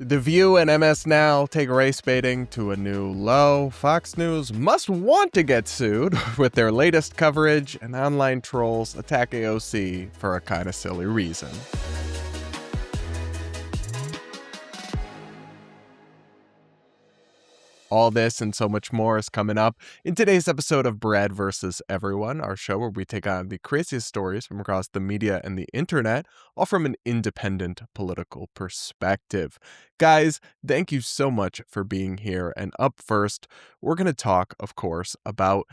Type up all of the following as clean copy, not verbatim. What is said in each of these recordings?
The View and MS Now take race baiting to a new low. Fox News must want to get sued with their latest coverage, and online trolls attack AOC for a kind of silly reason. All this and so much more is coming up in today's episode of Brad vs. Everyone, our show where we take on the craziest stories from across the media and the internet, all from an independent political perspective. Guys, thank you so much for being here. And up first, we're going to talk, of course, about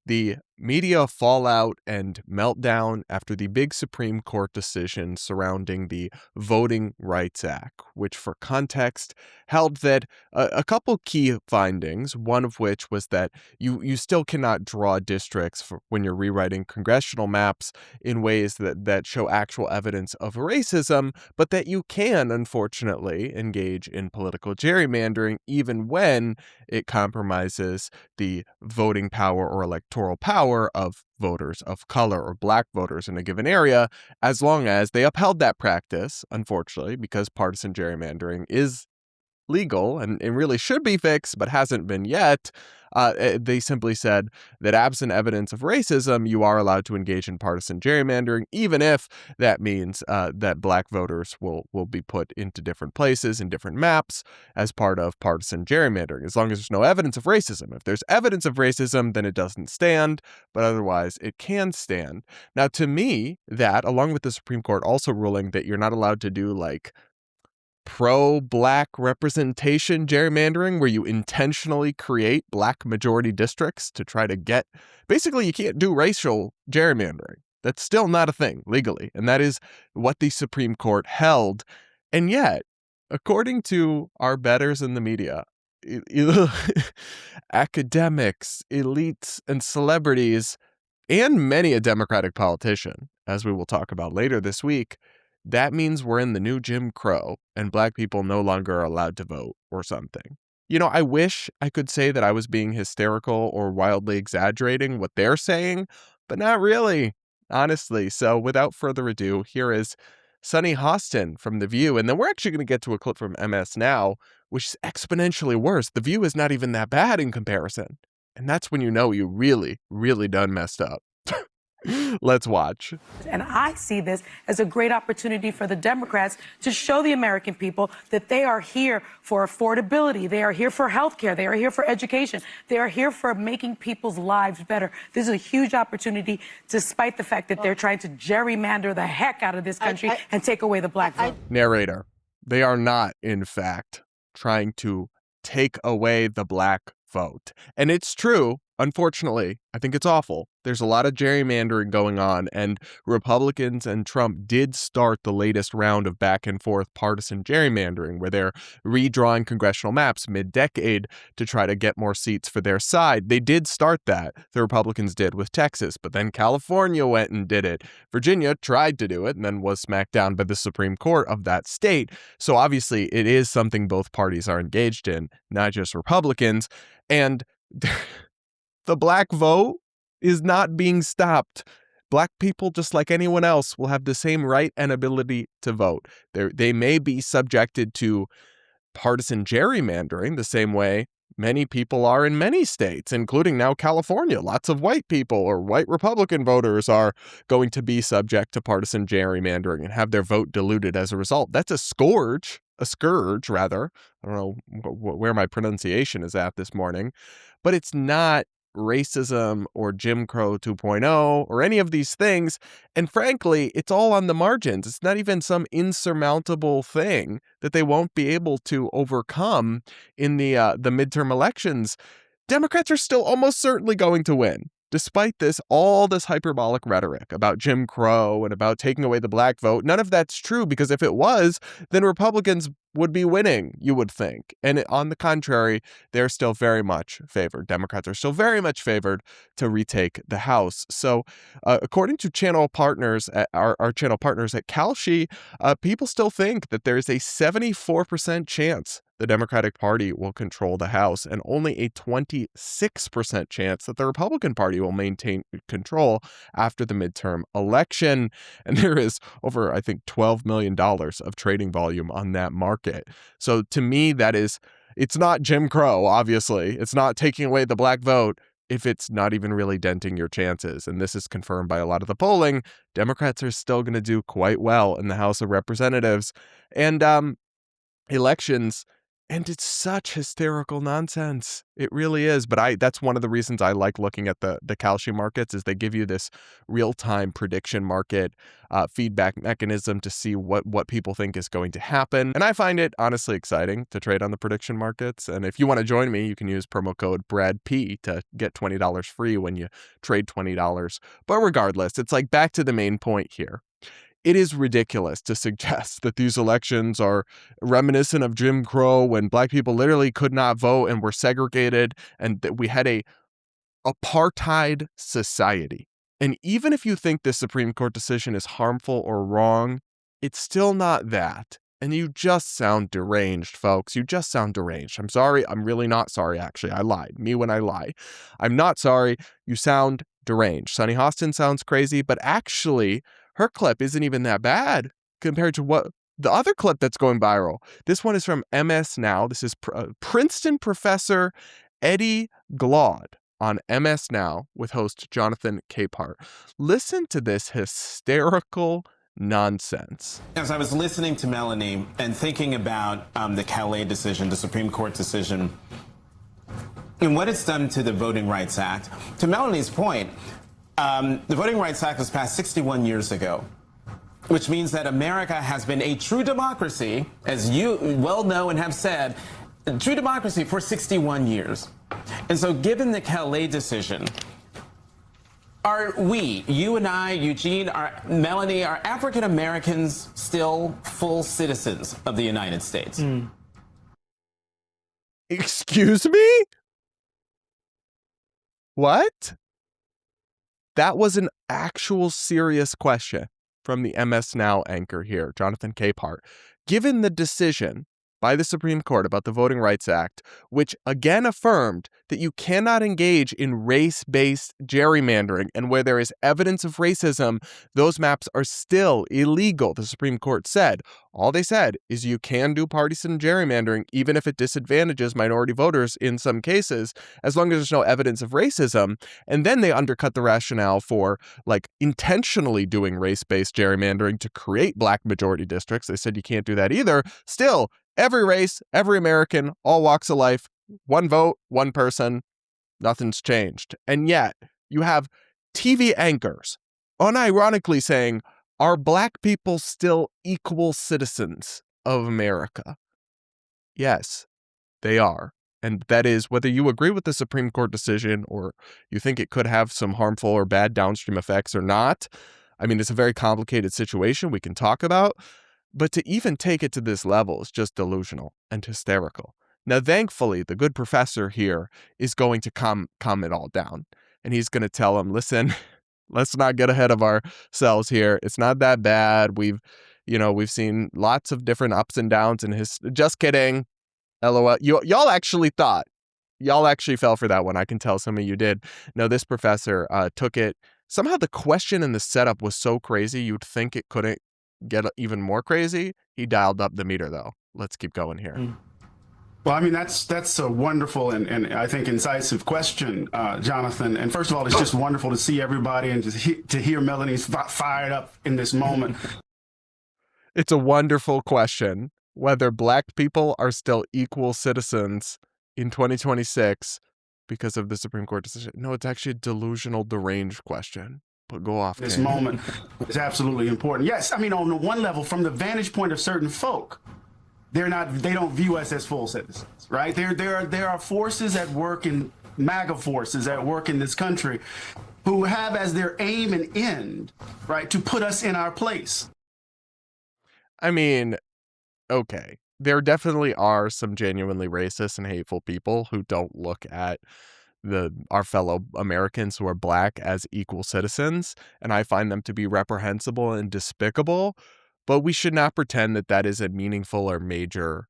the media fallout and meltdown after the big Supreme Court decision surrounding the Voting Rights Act, which, for context, held that a couple key findings, one of which was that you still cannot draw districts when you're rewriting congressional maps in ways that show actual evidence of racism, but that you can, unfortunately, engage in political gerrymandering even when it compromises the voting power or electoral power of voters of color or black voters in a given area, as long as they upheld that practice, unfortunately, because partisan gerrymandering is legal and it really should be fixed, but hasn't been yet. They simply said that absent evidence of racism, you are allowed to engage in partisan gerrymandering, even if that means that black voters will be put into different places in different maps as part of partisan gerrymandering, as long as there's no evidence of racism. If there's evidence of racism, then it doesn't stand, but otherwise it can stand. Now, to me, that, along with the Supreme Court also ruling that you're not allowed to do like pro-black representation gerrymandering, where you intentionally create black majority districts to try to get, basically you can't do racial gerrymandering. That's still not a thing legally. And that is what the Supreme Court held. And yet, according to our betters in the media, academics, elites, and celebrities, and many a Democratic politician, as we will talk about later this week, that means we're in the new Jim Crow and black people no longer are allowed to vote or something. You know, I wish I could say that I was being hysterical or wildly exaggerating what they're saying, but not really, honestly. So without further ado, here is Sunny Hostin from The View. And then we're actually going to get to a clip from MS Now, which is exponentially worse. The View is not even that bad in comparison. And that's when you know you really, really done messed up. Let's watch. And I see this as a great opportunity for the Democrats to show the American people that they are here for affordability. They are here for health care. They are here for education. They are here for making people's lives better. This is a huge opportunity, despite the fact that they're trying to gerrymander the heck out of this country and take away the black vote. Narrator, they are not, in fact, trying to take away the black vote. And it's true. Unfortunately, I think it's awful. There's a lot of gerrymandering going on, and Republicans and Trump did start the latest round of back and forth partisan gerrymandering, where they're redrawing congressional maps mid-decade to try to get more seats for their side. They did start that. The Republicans did with Texas, but then California went and did it. Virginia tried to do it and then was smacked down by the Supreme Court of that state. So obviously it is something both parties are engaged in, not just Republicans. And the black vote is not being stopped. Black people, just like anyone else, will have the same right and ability to vote. They may be subjected to partisan gerrymandering the same way many people are in many states, including now California. Lots of white people or white Republican voters are going to be subject to partisan gerrymandering and have their vote diluted as a result. That's a scourge rather. I don't know where my pronunciation is at this morning, but it's not racism or Jim Crow 2.0 or any of these things. And frankly, it's all on the margins. It's not even some insurmountable thing that they won't be able to overcome in the midterm elections. Democrats are still almost certainly going to win. Despite this, all this hyperbolic rhetoric about Jim Crow and about taking away the black vote, none of that's true, because if it was, then Republicans would be winning, you would think. And on the contrary, they're still very much favored. Democrats are still very much favored to retake the House. So according to channel partners, our channel partners at Kalshi, people still think that there's a 74% chance the Democratic Party will control the House, and only a 26% chance that the Republican Party will maintain control after the midterm election. And there is over, I think, $12 million of trading volume on that market. So to me, it's not Jim Crow, obviously. It's not taking away the black vote if it's not even really denting your chances. And this is confirmed by a lot of the polling. Democrats are still going to do quite well in the House of Representatives. And elections, and it's such hysterical nonsense. It really is. But that's one of the reasons I like looking at the Kalshi markets, is they give you this real-time prediction market feedback mechanism to see what people think is going to happen. And I find it honestly exciting to trade on the prediction markets. And if you want to join me, you can use promo code BRADP to get $20 free when you trade $20. But regardless, it's like, back to the main point here. It is ridiculous to suggest that these elections are reminiscent of Jim Crow, when black people literally could not vote and were segregated, and that we had a apartheid society. And even if you think this Supreme Court decision is harmful or wrong, it's still not that. And you just sound deranged, folks. You just sound deranged. I'm sorry. I'm really not sorry, actually. I lied. Me when I lie. I'm not sorry. You sound deranged. Sunny Hostin sounds crazy, but actually, her clip isn't even that bad compared to what the other clip that's going viral. This one is from MS Now. This is Princeton professor Eddie Glaude on MS Now with host Jonathan Capehart. Listen to this hysterical nonsense. As I was listening to Melanie and thinking about the Calais decision, the Supreme Court decision, and what it's done to the Voting Rights Act, to Melanie's point, the Voting Rights Act was passed 61 years ago, which means that America has been a true democracy, as you well know and have said, a true democracy for 61 years. And so given the Calais decision, are we, you and I, Eugene, Melanie, are African Americans still full citizens of the United States? Excuse me? What? That was an actual serious question from the MS Now anchor here, Jonathan Capehart. Given the decision by the Supreme Court about the Voting Rights Act, which again affirmed that you cannot engage in race-based gerrymandering, and where there is evidence of racism, those maps are still illegal, the Supreme Court said. All they said is you can do partisan gerrymandering, even if it disadvantages minority voters in some cases, as long as there's no evidence of racism. And then they undercut the rationale for intentionally doing race-based gerrymandering to create black majority districts. They said you can't do that either. Still, every race, every American, all walks of life, one vote, one person, nothing's changed. And yet you have TV anchors unironically saying, are black people still equal citizens of America? Yes, they are. And that is, whether you agree with the Supreme Court decision or you think it could have some harmful or bad downstream effects or not. I mean, it's a very complicated situation we can talk about. But to even take it to this level is just delusional and hysterical. Now, thankfully, the good professor here is going to calm it all down. And he's going to tell him, listen, let's not get ahead of ourselves here. It's not that bad. We've seen lots of different ups and downs in his. Just kidding. LOL. Y'all actually fell for that one. I can tell some of you did. No, this professor took it. Somehow the question and the setup was so crazy, you'd think it couldn't get even more crazy. He dialed up the meter, though. Let's keep going here. Well, I mean, that's a wonderful and I think incisive question, Jonathan. And first of all, it's just wonderful to see everybody and to hear Melanie's fired up in this moment. It's a wonderful question, whether black people are still equal citizens in 2026 because of the Supreme Court decision. No, it's actually a delusional, deranged question. But go off. This moment is absolutely important. Yes, I mean, on the one level, from the vantage point of certain folk, they don't view us as full citizens, right? There are forces at work, in MAGA forces at work in this country, who have as their aim and end, right, to put us in our place. I mean, okay, there definitely are some genuinely racist and hateful people who don't look at our fellow Americans who are black as equal citizens, and I find them to be reprehensible and despicable, but we should not pretend that that is a meaningful or major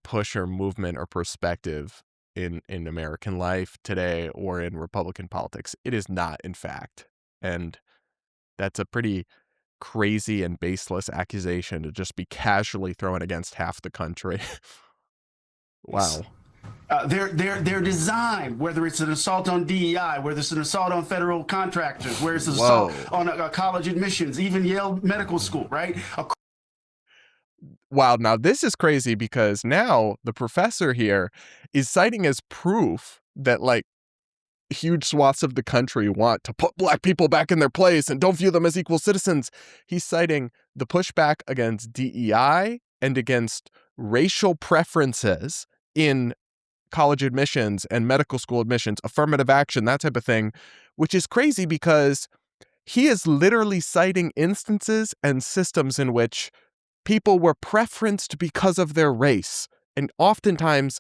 push or movement or perspective in American life today or in Republican politics. It is not, in fact. And that's a pretty crazy and baseless accusation to just be casually thrown against half the country. Wow. They're designed, whether it's an assault on DEI, whether it's an assault on federal contractors, whether it's an assault Whoa. on college admissions, even Yale Medical School, right? Wow. Now, this is crazy because now the professor here is citing as proof that, like, huge swaths of the country want to put Black people back in their place and don't view them as equal citizens. He's citing the pushback against DEI and against racial preferences in college admissions and medical school admissions, affirmative action, that type of thing, which is crazy because he is literally citing instances and systems in which people were preferenced because of their race. And oftentimes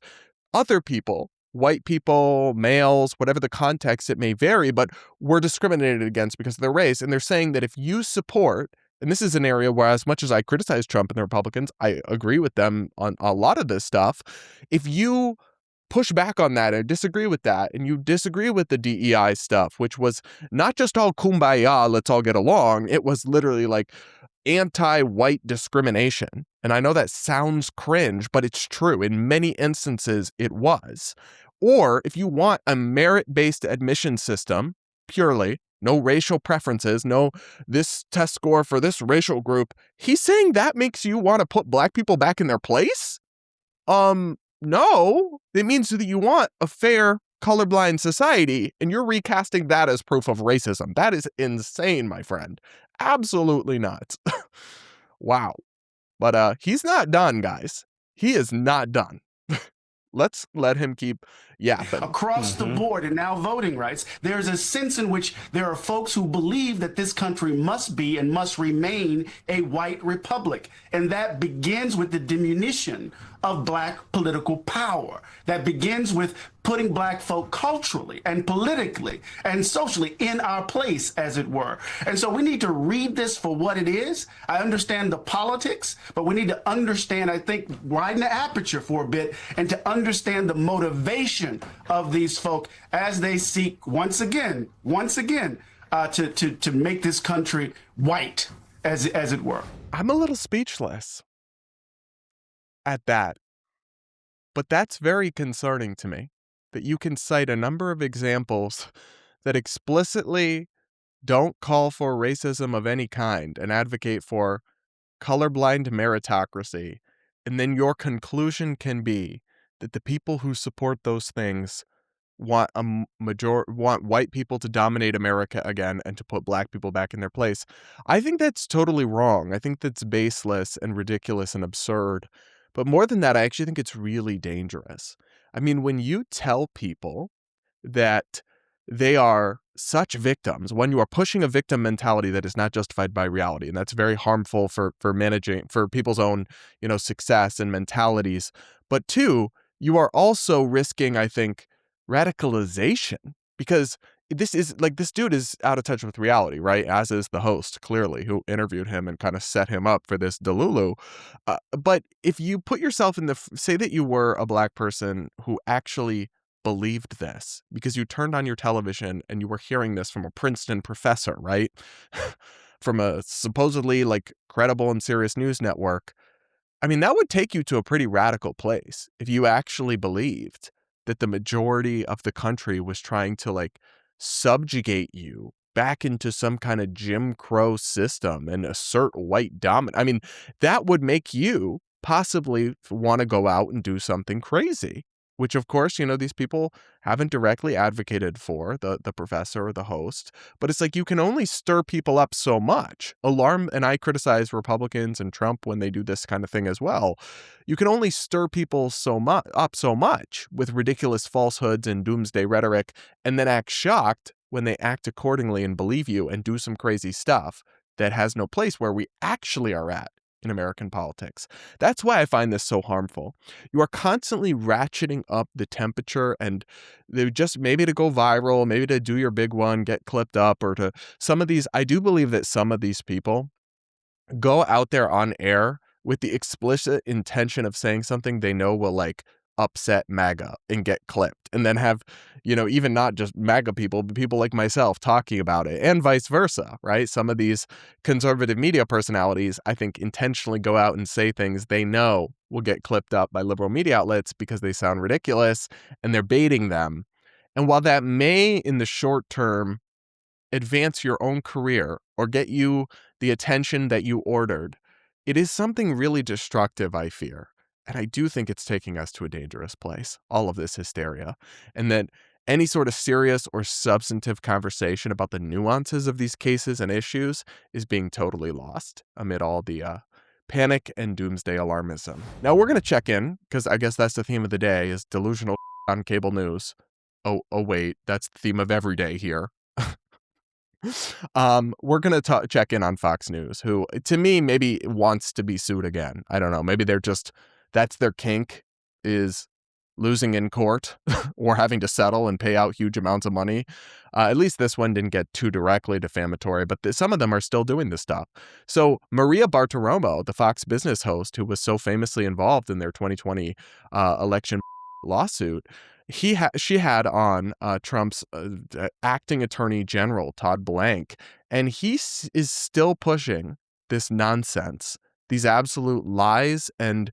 other people, white people, males, whatever the context it may vary, but were discriminated against because of their race. And they're saying that if you support, and this is an area where, as much as I criticize Trump and the Republicans, I agree with them on a lot of this stuff. If you push back on that and disagree with that, and you disagree with the DEI stuff, which was not just all kumbaya, let's all get along, it was literally like anti-white discrimination. And I know that sounds cringe, but it's true. In many instances, it was. Or if you want a merit-based admission system, purely, no racial preferences, no this test score for this racial group, he's saying that makes you want to put Black people back in their place? No. It means that you want a fair, colorblind society, and you're recasting that as proof of racism. That is insane, my friend. Absolutely not. Wow. But he's not done, guys. He is not done. Let's let him keep yapping. Across the board, and now voting rights, there's a sense in which there are folks who believe that this country must be and must remain a white republic. And that begins with the diminution of Black political power. That begins with putting Black folk culturally and politically and socially in our place, as it were. And so we need to read this for what it is. I understand the politics, but we need to understand, I think, widen the aperture for a bit and to understand the motivation of these folk as they seek once again, to make this country white, as it were. I'm a little speechless at that. But that's very concerning to me, that you can cite a number of examples that explicitly don't call for racism of any kind and advocate for colorblind meritocracy. And then your conclusion can be that the people who support those things want want white people to dominate America again and to put Black people back in their place. I think that's totally wrong. I think that's baseless and ridiculous and absurd. But more than that, I actually think it's really dangerous. I mean, when you tell people that they are such victims, when you are pushing a victim mentality that is not justified by reality, and that's very harmful for people's own, success and mentalities. But two, you are also risking, I think, radicalization, because this dude is out of touch with reality, right? As is the host, clearly, who interviewed him and kind of set him up for this delulu. But if you put yourself in say that you were a Black person who actually believed this because you turned on your television and you were hearing this from a Princeton professor, right? From a supposedly credible and serious news network. I mean, that would take you to a pretty radical place if you actually believed that the majority of the country was trying to subjugate you back into some kind of Jim Crow system and assert white dominance. I mean, that would make you possibly want to go out and do something crazy, which, of course, these people haven't directly advocated for, the professor or the host. But it's you can only stir people up so much. And I criticize Republicans and Trump when they do this kind of thing as well. You can only stir people up so much with ridiculous falsehoods and doomsday rhetoric, and then act shocked when they act accordingly and believe you and do some crazy stuff that has no place where we actually are at in American politics. That's why I find this so harmful. You are constantly ratcheting up the temperature, and they just maybe to go viral, maybe to do your big one, get clipped up, or to some of these. I do believe that some of these people go out there on air with the explicit intention of saying something they know will like upset MAGA and get clipped, and then have, even not just MAGA people, but people like myself talking about it, and vice versa, right? Some of these conservative media personalities, I think, intentionally go out and say things they know will get clipped up by liberal media outlets because they sound ridiculous and they're baiting them. And while that may, in the short term, advance your own career or get you the attention that you ordered, it is something really destructive, I fear. And I do think it's taking us to a dangerous place, all of this hysteria. And that any sort of serious or substantive conversation about the nuances of these cases and issues is being totally lost amid all the panic and doomsday alarmism. Now we're going to check in, because I guess that's the theme of the day, is delusional on cable news. Oh, wait, that's the theme of every day here. We're going to check in on Fox News, who, to me, maybe wants to be sued again. I don't know. Maybe that's their kink, is losing in court or having to settle and pay out huge amounts of money. At least this one didn't get too directly defamatory, but some of them are still doing this stuff. So Maria Bartiromo, the Fox Business host who was so famously involved in their 2020 election lawsuit, she had on Trump's acting attorney general, Todd Blank, and he is still pushing this nonsense, these absolute lies and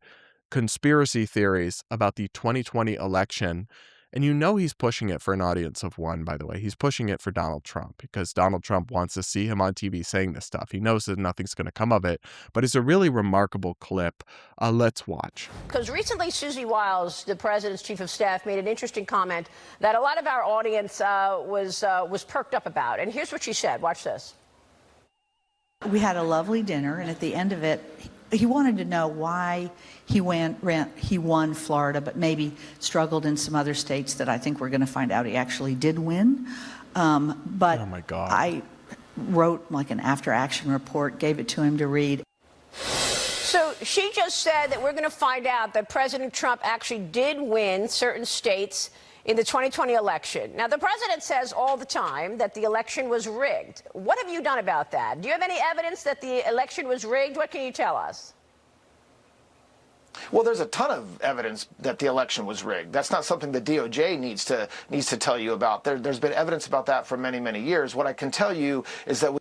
conspiracy theories about the 2020 election. And he's pushing it for an audience of one, by the way. He's pushing it for Donald Trump because Donald Trump wants to see him on TV saying this stuff. He knows that nothing's going to come of it, but it's a really remarkable clip. Let's watch. Because recently, Susie Wiles, the president's chief of staff, made an interesting comment that a lot of our audience was perked up about. And here's what she said. Watch this. We had a lovely dinner, and at the end of it, he wanted to know why he won Florida, but maybe struggled in some other states that I think we're going to find out he actually did win. But oh my God. I wrote like an after-action report, gave it to him to read. So she just said that we're going to find out that President Trump actually did win certain states in the 2020 election. Now, the president says all the time that the election was rigged. What have you done about that? Do you have any evidence that the election was rigged? What can you tell us? Well, there's a ton of evidence that the election was rigged. That's not something the DOJ needs to tell you about. There's been evidence about that for many, many years. What I can tell you is that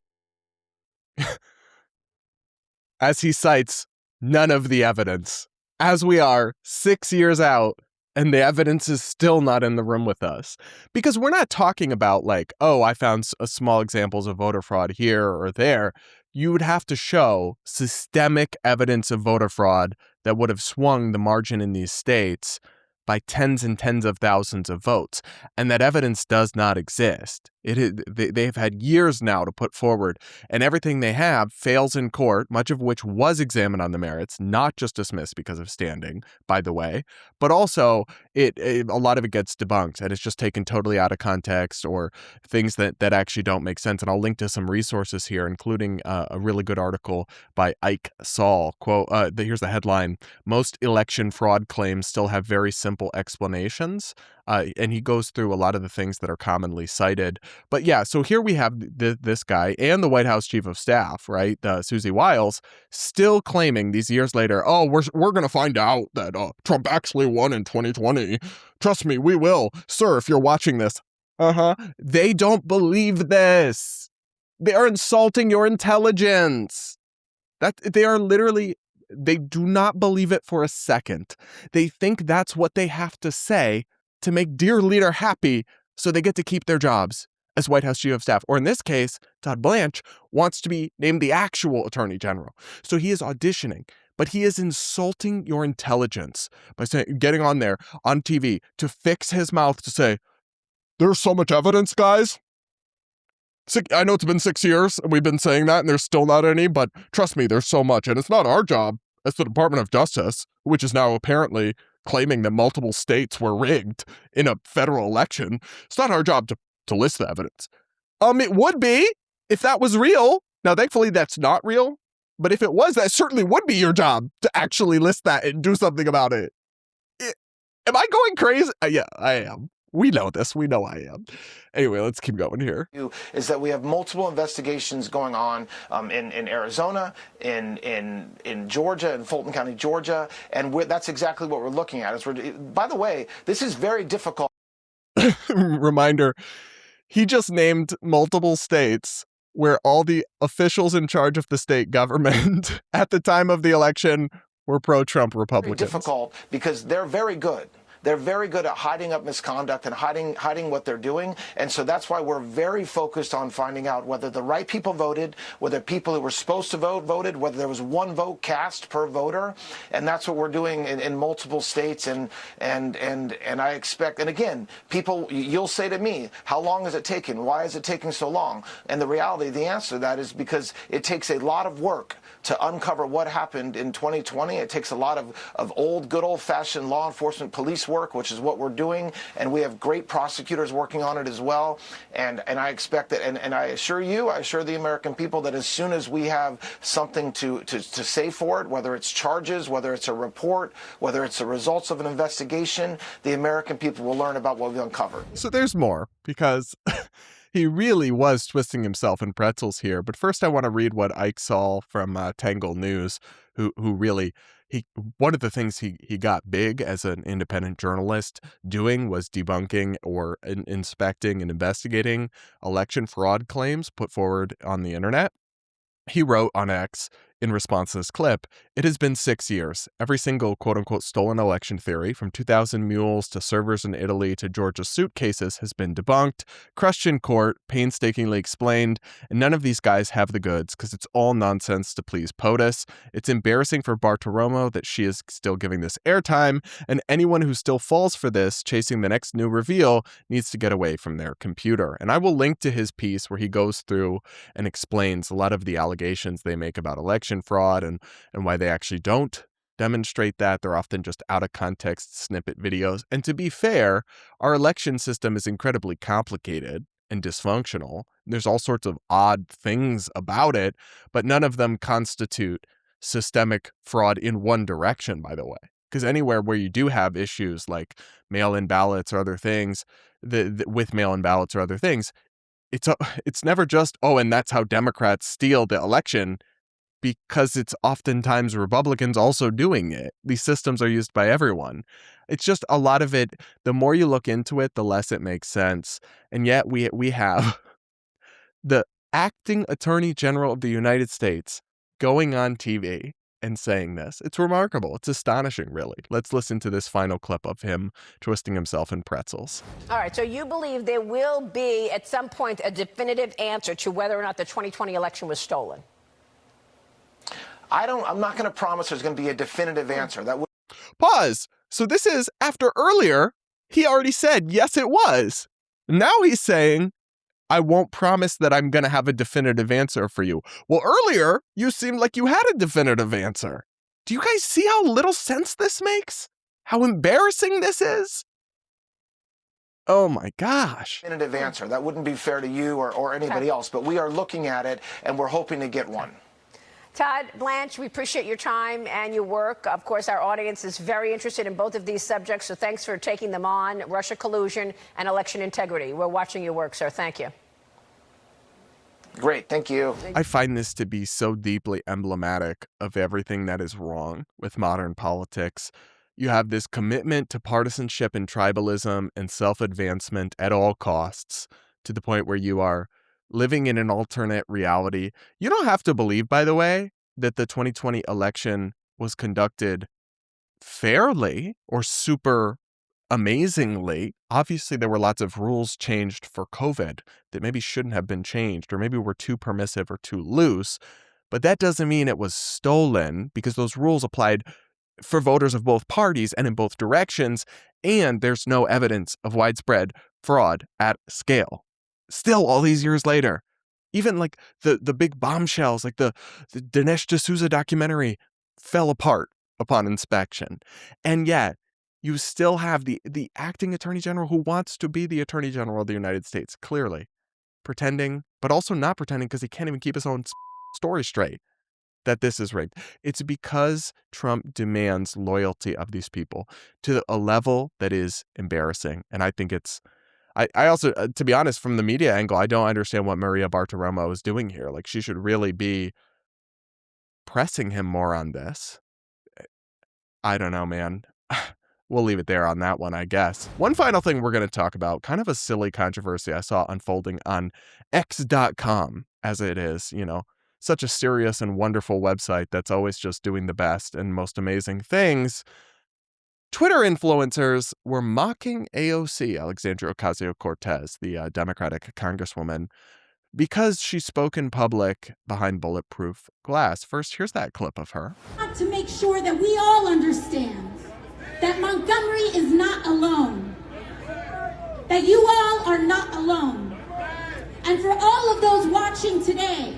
as he cites, none of the evidence. As we are 6 years out, and the evidence is still not in the room with us. Because we're not talking about like, oh, I found small examples of voter fraud here or there. You would have to show systemic evidence of voter fraud that would have swung the margin in these states by tens and tens of thousands of votes. And that evidence does not exist. They've had years now to put forward, and everything they have fails in court, much of which was examined on the merits, not just dismissed because of standing, by the way, but also a lot of it gets debunked, and it's just taken totally out of context or things that actually don't make sense. And I'll link to some resources here, including a really good article by Ike Saul. Quote, here's the headline: "Most election fraud claims still have very simple explanations." And he goes through a lot of the things that are commonly cited. But yeah, so here we have this guy and the White House chief of staff, right, Susie Wiles, still claiming these years later, oh, we're going to find out that Trump actually won in 2020. Trust me, we will. Sir, if you're watching this. They don't believe this. They are insulting your intelligence. They do not believe it for a second. They think that's what they have to say to make dear leader happy so they get to keep their jobs as White House chief of staff. Or in this case, Todd Blanche wants to be named the actual attorney general. So he is auditioning, but he is insulting your intelligence by getting on there on TV to fix his mouth to say, there's so much evidence, guys. I know it's been 6 years and we've been saying that and there's still not any, but trust me, there's so much. And it's not our job as the Department of Justice, which is now apparently claiming that multiple states were rigged in a federal election. It's not our job to list the evidence. It would be if that was real. Now, thankfully, that's not real. But if it was, that certainly would be your job to actually list that and do something about it. Am I going crazy? Yeah, I am. We know this. We know I am. Anyway, let's keep going here. Is that we have multiple investigations going on in Arizona, in Georgia, in Fulton County, Georgia, and that's exactly what we're looking at. By the way, this is very difficult. Reminder, he just named multiple states where all the officials in charge of the state government at the time of the election were pro-Trump Republicans. Very difficult because they're very good. They're very good at hiding up misconduct and hiding what they're doing. And so that's why we're very focused on finding out whether the right people voted, whether people who were supposed to vote voted, whether there was one vote cast per voter. And that's what we're doing in multiple states. And I expect, and again, people, you'll say to me, how long is it taking? Why is it taking so long? And the reality, the answer to that is because it takes a lot of work to uncover what happened in 2020. It takes a lot of old, good old-fashioned law enforcement police work, which is what we're doing, and we have great prosecutors working on it as well. And I expect that, and I assure the American people that as soon as we have something to say for it, whether it's charges, whether it's a report, whether it's the results of an investigation, the American people will learn about what we uncovered. So there's more, because he really was twisting himself in pretzels here. But first, I want to read what Ike Saul from Tangle News, who really, one of the things he got big as an independent journalist doing was debunking or inspecting and investigating election fraud claims put forward on the internet. He wrote on X in response to this clip, "It has been 6 years. Every single quote-unquote stolen election theory, from 2,000 mules to servers in Italy to Georgia suitcases, has been debunked, crushed in court, painstakingly explained, and none of these guys have the goods because it's all nonsense to please POTUS. It's embarrassing for Bartiromo that she is still giving this airtime, and anyone who still falls for this, chasing the next new reveal, needs to get away from their computer." And I will link to his piece where he goes through and explains a lot of the allegations they make about election fraud and why they actually don't demonstrate that. They're often just out of context snippet videos. And to be fair, our election system is incredibly complicated and dysfunctional. There's all sorts of odd things about it, but none of them constitute systemic fraud in one direction, by the way. Because anywhere where you do have issues like mail-in ballots or other things, with mail-in ballots or other things, it's never just, oh, and that's how Democrats steal the election, because it's oftentimes Republicans also doing it. These systems are used by everyone. It's just a lot of it, the more you look into it, the less it makes sense. And yet we have the acting Attorney General of the United States going on TV and saying this. It's remarkable. It's astonishing, really. Let's listen to this final clip of him twisting himself in pretzels. All right, so you believe there will be, at some point, a definitive answer to whether or not the 2020 election was stolen? I'm not going to promise there's going to be a definitive answer. That would Pause. So this is after earlier he already said, yes, it was. Now he's saying, I won't promise that I'm going to have a definitive answer for you. Well, earlier you seemed like you had a definitive answer. Do you guys see how little sense this makes? How embarrassing this is? Oh my gosh. definitive answer. That wouldn't be fair to you or anybody else, but we are looking at it and we're hoping to get one. Todd Blanche, we appreciate your time and your work. Of course, our audience is very interested in both of these subjects, so thanks for taking them on, Russia collusion and election integrity. We're watching your work, sir. Thank you. Great. Thank you. I find this to be so deeply emblematic of everything that is wrong with modern politics. You have this commitment to partisanship and tribalism and self-advancement at all costs, to the point where you are living in an alternate reality. You don't have to believe, by the way, that the 2020 election was conducted fairly or super amazingly. Obviously, there were lots of rules changed for COVID that maybe shouldn't have been changed, or maybe were too permissive or too loose. But that doesn't mean it was stolen, because those rules applied for voters of both parties and in both directions, and there's no evidence of widespread fraud at scale. Still, all these years later, even like the big bombshells, like the Dinesh D'Souza documentary, fell apart upon inspection. And yet, you still have the acting Attorney General who wants to be the Attorney General of the United States, clearly, pretending, but also not pretending, because he can't even keep his own story straight, that this is rigged. It's because Trump demands loyalty of these people to a level that is embarrassing. And I think I also, to be honest, from the media angle, I don't understand what Maria Bartiromo is doing here. Like, she should really be pressing him more on this. I don't know, man. We'll leave it there on that one, I guess. One final thing we're going to talk about, kind of a silly controversy I saw unfolding on X.com, as it is, such a serious and wonderful website that's always just doing the best and most amazing things. Twitter influencers were mocking AOC, Alexandria Ocasio-Cortez, the Democratic congresswoman, because she spoke in public behind bulletproof glass. First, here's that clip of her. To make sure that we all understand that Montgomery is not alone, that you all are not alone. And for all of those watching today,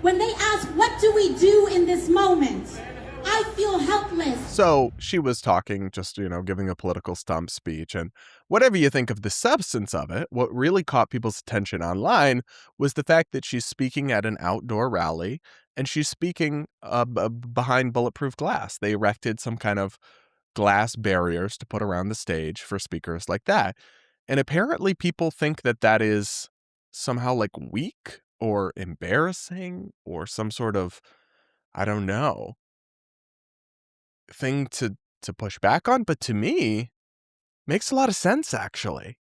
when they ask, what do we do in this moment? I feel helpless. So she was talking, just, giving a political stump speech. And whatever you think of the substance of it, what really caught people's attention online was the fact that she's speaking at an outdoor rally and she's speaking behind bulletproof glass. They erected some kind of glass barriers to put around the stage for speakers like that. And apparently people think that that is somehow like weak or embarrassing or some sort of, I don't know, thing to push back on. But to me, makes a lot of sense, actually.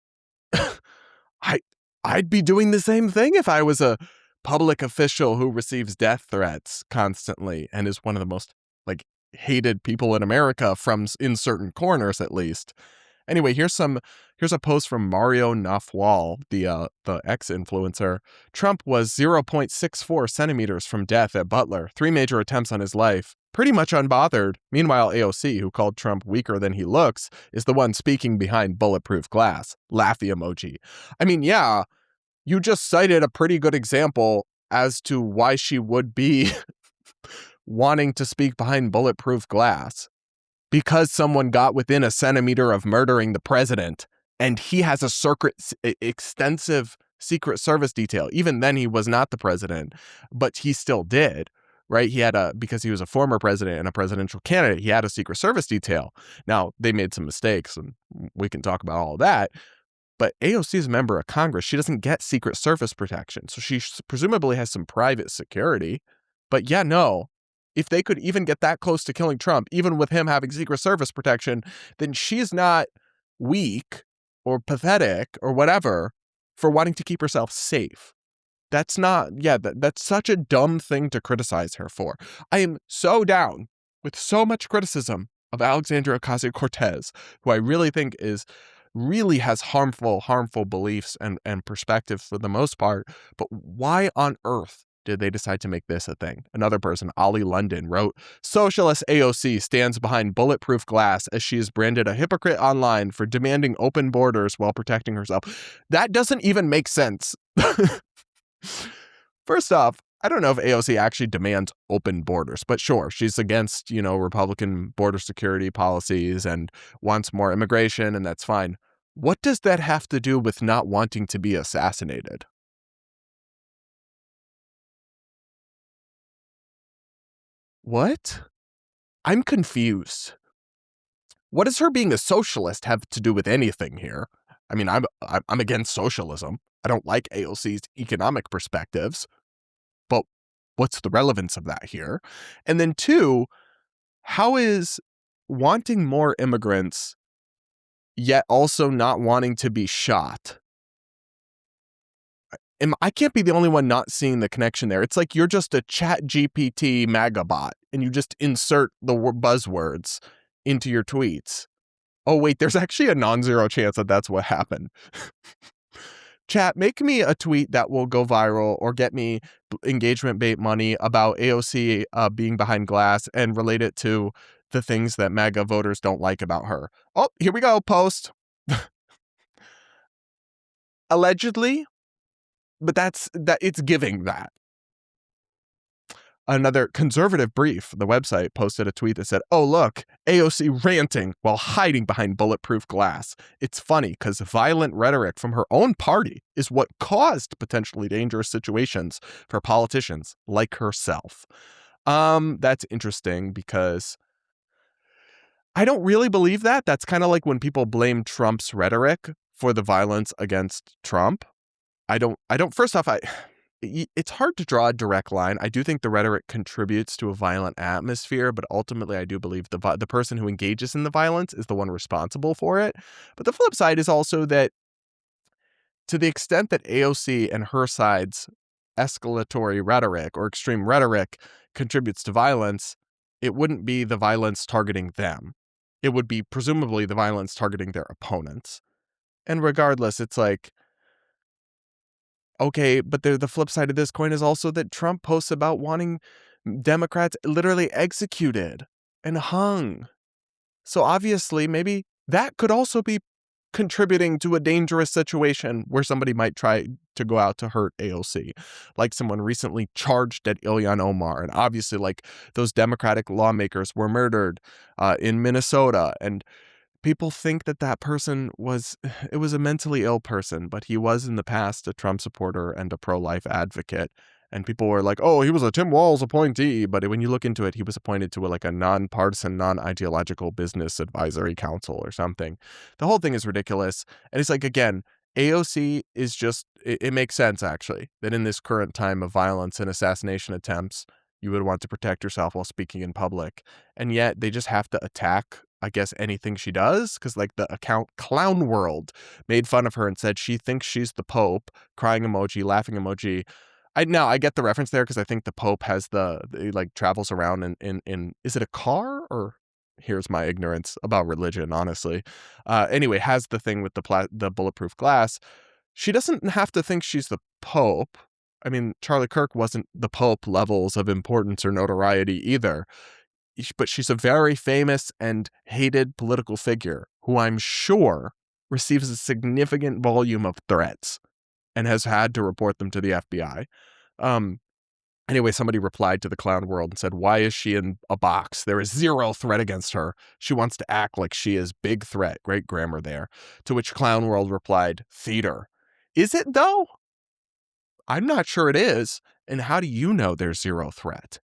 I'd be doing the same thing if I was a public official who receives death threats constantly and is one of the most hated people in America in certain corners, at least. Anyway, here's a post from Mario Nafwal, the ex-influencer. Trump was 0.64 centimeters from death at Butler, 3 major attempts on his life, pretty much unbothered. Meanwhile, AOC, who called Trump weaker than he looks, is the one speaking behind bulletproof glass. Laughy emoji. I mean, yeah, you just cited a pretty good example as to why she would be wanting to speak behind bulletproof glass. Because someone got within a centimeter of murdering the president, and he has a extensive Secret Service detail. Even then, he was not the president, but he still did, right? Because he was a former president and a presidential candidate, he had a Secret Service detail. Now, they made some mistakes, and we can talk about all of that. But AOC is a member of Congress. She doesn't get Secret Service protection, so she presumably has some private security. But yeah, no. If they could even get that close to killing Trump, even with him having Secret Service protection, then she's not weak or pathetic or whatever for wanting to keep herself safe. That's such a dumb thing to criticize her for. I am so down with so much criticism of Alexandria Ocasio-Cortez, who I really think really has harmful beliefs and perspectives for the most part. But why on earth did they decide to make this a thing? Another person, Ollie London, wrote, Socialist AOC stands behind bulletproof glass as she is branded a hypocrite online for demanding open borders while protecting herself. That doesn't even make sense. First off, I don't know if AOC actually demands open borders, but sure, she's against, Republican border security policies and wants more immigration, and that's fine. What does that have to do with not wanting to be assassinated? What? I'm confused. What does her being a socialist have to do with anything here? I mean, I'm against socialism. I don't like AOC's economic perspectives, but what's the relevance of that here? And then 2, how is wanting more immigrants yet also not wanting to be shot? I can't be the only one not seeing the connection there. It's like you're just a Chat GPT MAGA bot and you just insert the buzzwords into your tweets. Oh, wait, there's actually a non-zero chance that that's what happened. Chat, make me a tweet that will go viral or get me engagement bait money about AOC being behind glass and relate it to the things that MAGA voters don't like about her. Oh, here we go, post. Allegedly. But it's giving that. Another Conservative Brief, the website, posted a tweet that said, oh, look, AOC ranting while hiding behind bulletproof glass. It's funny because violent rhetoric from her own party is what caused potentially dangerous situations for politicians like herself. That's interesting because I don't really believe that. That's kind of like when people blame Trump's rhetoric for the violence against Trump. First off, it's hard to draw a direct line. I do think the rhetoric contributes to a violent atmosphere, but ultimately I do believe the person who engages in the violence is the one responsible for it. But the flip side is also that to the extent that AOC and her side's escalatory rhetoric or extreme rhetoric contributes to violence, it wouldn't be the violence targeting them. It would be presumably the violence targeting their opponents. And regardless, it's like, okay, but the flip side of this coin is also that Trump posts about wanting Democrats literally executed and hung. So obviously, maybe that could also be contributing to a dangerous situation where somebody might try to go out to hurt AOC, like someone recently charged at Ilhan Omar. And obviously, like those Democratic lawmakers were murdered in Minnesota. And people think that person was a mentally ill person, but he was in the past a Trump supporter and a pro-life advocate. And people were like, oh, he was a Tim Walz appointee. But when you look into it, he was appointed to a nonpartisan, non-ideological business advisory council or something. The whole thing is ridiculous. And it's like, again, AOC is just, it makes sense, actually, that in this current time of violence and assassination attempts, you would want to protect yourself while speaking in public. And yet they just have to attack, I guess, anything she does, because like the account Clown World made fun of her and said she thinks she's the Pope, crying emoji, laughing emoji. I get the reference there because I think the Pope has like travels around in is it a car or here's my ignorance about religion, honestly. Anyway, has the thing with the bulletproof glass. She doesn't have to think she's the Pope. I mean, Charlie Kirk wasn't the Pope levels of importance or notoriety either. But she's a very famous and hated political figure who I'm sure receives a significant volume of threats and has had to report them to the FBI. Anyway, somebody replied to the Clown World and said, why is she in a box? There is zero threat against her. She wants to act like she is big threat. Great grammar there. To which Clown World replied, theater. Is it though? I'm not sure it is. And how do you know there's zero threat?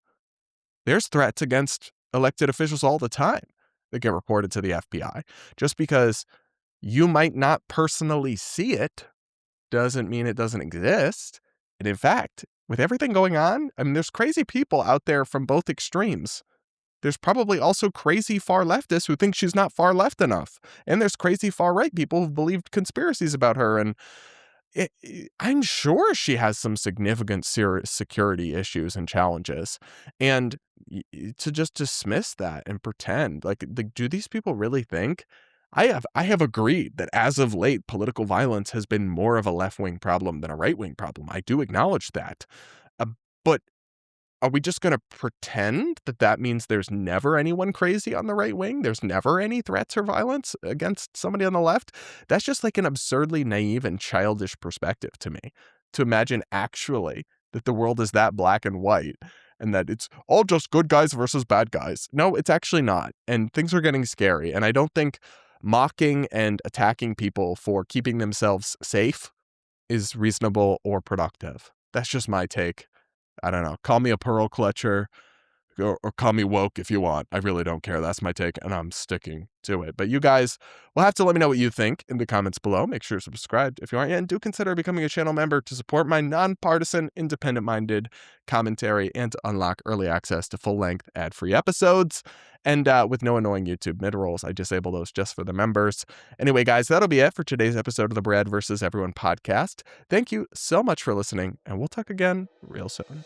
There's threats against elected officials all the time that get reported to the FBI. Just because you might not personally see it doesn't mean it doesn't exist. And in fact, with everything going on, I mean, there's crazy people out there from both extremes. There's probably also crazy far leftists who think she's not far left enough. And there's crazy far right people who've believed conspiracies about her. And I'm sure she has some significant security issues and challenges. And to just dismiss that and pretend like do these people really think? I have agreed that as of late, political violence has been more of a left-wing problem than a right-wing problem. I do acknowledge that. But are we just going to pretend that means there's never anyone crazy on the right wing? There's never any threats or violence against somebody on the left? That's just like an absurdly naive and childish perspective to me, to imagine actually that the world is that black and white and that it's all just good guys versus bad guys. No, it's actually not. And things are getting scary. And I don't think mocking and attacking people for keeping themselves safe is reasonable or productive. That's just my take. I don't know. Call me a pearl clutcher or call me woke if you want. I really don't care. That's my take, and I'm sticking to it. But you guys will have to let me know what you think in the comments below. Make sure you're subscribed if you aren't yet, and do consider becoming a channel member to support my nonpartisan, independent-minded commentary and to unlock early access to full-length ad-free episodes. And with no annoying YouTube mid-rolls, I disable those just for the members. Anyway, guys, that'll be it for today's episode of the Brad vs. Everyone podcast. Thank you so much for listening, and we'll talk again real soon.